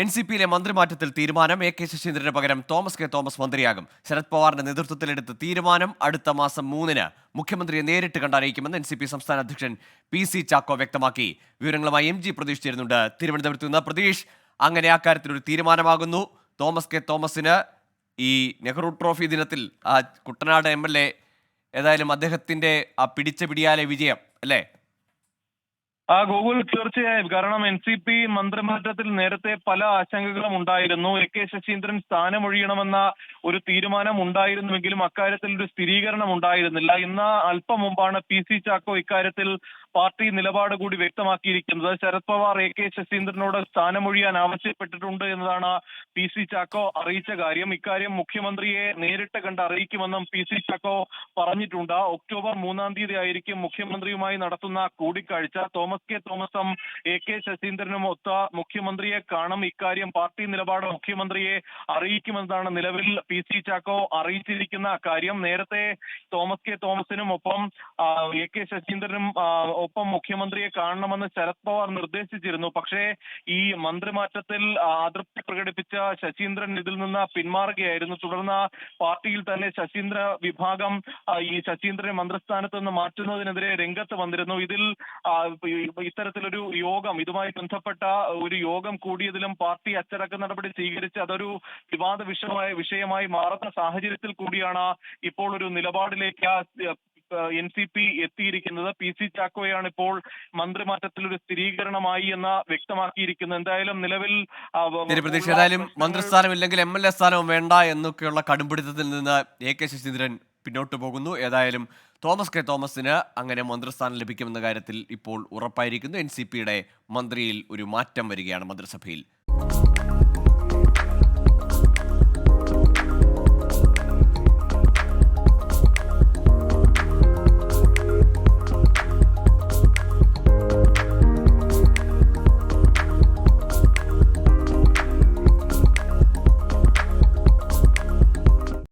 NCP-യിലെ മന്ത്രിമാറ്റത്തിൽ തീരുമാനം. AK ശശീന്ദ്രന് പകരം Thomas K Thomas മന്ത്രിയാകും. Sarath പവാറിന്റെ നേതൃത്വത്തിലെടുത്ത തീരുമാനം അടുത്ത മാസം 3-ന് മുഖ്യമന്ത്രിയെ നേരിട്ട് കണ്ടറിയിക്കുമെന്ന് NCP സംസ്ഥാന അധ്യക്ഷൻ PC ചാക്കോ വ്യക്തമാക്കി. വിവരങ്ങളുമായി MG പ്രതീഷ് ചേരുന്നുണ്ട് തിരുവനന്തപുരത്ത് നിന്ന്. പ്രതീഷ്, അങ്ങനെ അക്കാര്യത്തിൽ ഒരു തീരുമാനമാകുന്നു. തോമസ് കെ തോമസിന് ഈ നെഹ്റു ട്രോഫി ദിനത്തിൽ കുട്ടനാട് MLA ഏതായാലും അദ്ദേഹത്തിന്റെ പിടിച്ച പിടിയാലെ വിജയം അല്ലേ? ഗൂഗിൾ തീർച്ചയായും. കാരണം NCP മന്ത്രിമാറ്റത്തിൽ നേരത്തെ പല ആശങ്കകളും ഉണ്ടായിരുന്നു. AK ശശീന്ദ്രൻ സ്ഥാനമൊഴിയണമെന്ന ഒരു തീരുമാനം ഉണ്ടായിരുന്നുവെങ്കിലും അക്കാര്യത്തിൽ ഒരു സ്ഥിരീകരണം ഉണ്ടായിരുന്നില്ല. ഇന്ന് അല്പം മുമ്പാണ് PC ചാക്കോ ഇക്കാര്യത്തിൽ പാർട്ടി നിലപാട് കൂടി വ്യക്തമാക്കിയിരിക്കുന്നത്. ശരത് പവാർ AK ശശീന്ദ്രനോട് സ്ഥാനമൊഴിയാൻ ആവശ്യപ്പെട്ടിട്ടുണ്ട് എന്നതാണ് PC ചാക്കോ അറിയിച്ച കാര്യം. ഇക്കാര്യം മുഖ്യമന്ത്രിയെ നേരിട്ട് കണ്ട് അറിയിക്കുമെന്നും PC ചാക്കോ പറഞ്ഞിട്ടുണ്ട്. ഒക്ടോബർ 3-ാം തീയതി ആയിരിക്കും മുഖ്യമന്ത്രിയുമായി നടത്തുന്ന കൂടിക്കാഴ്ച. തോമസ് കെ തോമസും AK ശശീന്ദ്രനും ഒത്ത മുഖ്യമന്ത്രിയെ കാണും. ഇക്കാര്യം പാർട്ടി നിലപാട് മുഖ്യമന്ത്രിയെ അറിയിക്കുമെന്നാണ് നിലവിൽ PC ചാക്കോ അറിയിച്ചിരിക്കുന്ന കാര്യം. നേരത്തെ തോമസ് കെ തോമസിനും ഒപ്പം AK ശശീന്ദ്രനും ഒപ്പം മുഖ്യമന്ത്രിയെ കാണണമെന്ന് ശരത് പവാർ നിർദ്ദേശിച്ചിരുന്നു. പക്ഷേ ഈ മന്ത്രിമാറ്റത്തിൽ അതൃപ്തി പ്രകടിപ്പിച്ച ശശീന്ദ്രൻ ഇതിൽ നിന്ന് പിന്മാറുകയായിരുന്നു. തുടർന്ന് പാർട്ടിയിൽ തന്നെ ശശീന്ദ്ര വിഭാഗം ഈ ശശീന്ദ്രനെ മന്ത്രിസ്ഥാനത്ത് നിന്ന് മാറ്റുന്നതിനെതിരെ രംഗത്ത് വന്നിരുന്നു. ഇതിൽ ഇത്തരത്തിലൊരു യോഗം, ഇതുമായി ബന്ധപ്പെട്ട ഒരു യോഗം കൂടിയതിലും പാർട്ടി അച്ചടക്ക നടപടി സ്വീകരിച്ച് അതൊരു വിവാദ വിഷയമായി മാറുന്ന സാഹചര്യത്തിൽ കൂടിയാണ് ഇപ്പോൾ ഒരു നിലപാടിലേക്ക് NCP എത്തിയിരിക്കുന്നത്. PC ചാക്കോയാണ് ഇപ്പോൾ മന്ത്രിമാറ്റത്തിൽ ഒരു സ്ഥിരീകരണമായി എന്ന് വ്യക്തമാക്കിയിരിക്കുന്നത്. എന്തായാലും നിലവിൽ ഏതായാലും മന്ത്രിസ്ഥാനം ഇല്ലെങ്കിൽ MLA സ്ഥാനവും വേണ്ട എന്നൊക്കെയുള്ള കടുംപിടുത്തത്തിൽ നിന്ന് AK ശശീന്ദ്രൻ പിന്നോട്ട് പോകുന്നു. ഏതായാലും തോമസ് കെ തോമസിന് അങ്ങനെ മന്ത്രിസ്ഥാനം ലഭിക്കുമെന്ന കാര്യത്തിൽ ഇപ്പോൾ ഉറപ്പായിരിക്കുന്നു. NCP-യുടെ മന്ത്രിയിൽ ഒരു മാറ്റം വരികയാണ് മന്ത്രിസഭയിൽ.